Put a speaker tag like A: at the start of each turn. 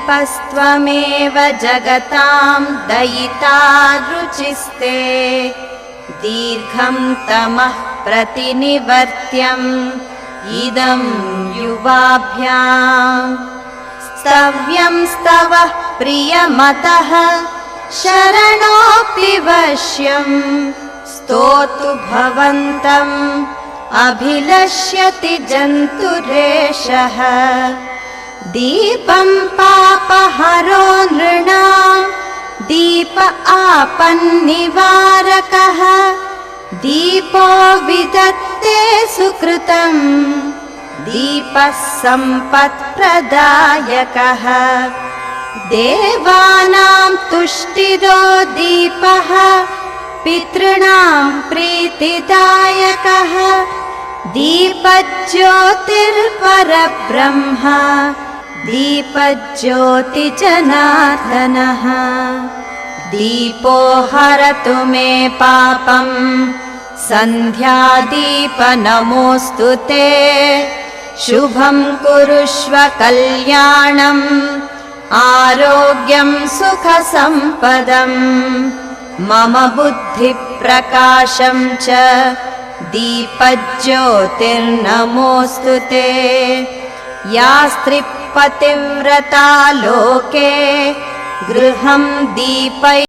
A: दीपस्त्वमेव जगतां दयिता रुचिस्ते दीर्घं तमः प्रतिनिवर्त्यम् इदं युवाभ्याम् स्तव्यं स्तवः प्रियमतः शरणोऽपि वश्यं स्तोतु भवन्तम् अभिलष्यति जन्तुरेषः दीपं पापहरो नृणां दीप आपन्निवारकः दीपो विदत्ते सुकृतं दीपः सम्पत्प्रदायकः देवानां तुष्टिदो दीपः पितॄणां प्रीतिदायकः दीपज्योतिर्परब्रह्म दीपज्योतिजनार्दनः दीपो हरतु मे पापं सन्ध्यादीप नमोऽस्तु ते शुभं कुरुष्व कल्याणम् आरोग्यं सुखसम्पदम् मम बुद्धिप्रकाशं च दीपज्योतिर्नमोऽस्तु ते या स्त्रीपतिव्रता लोके गृहं दीपै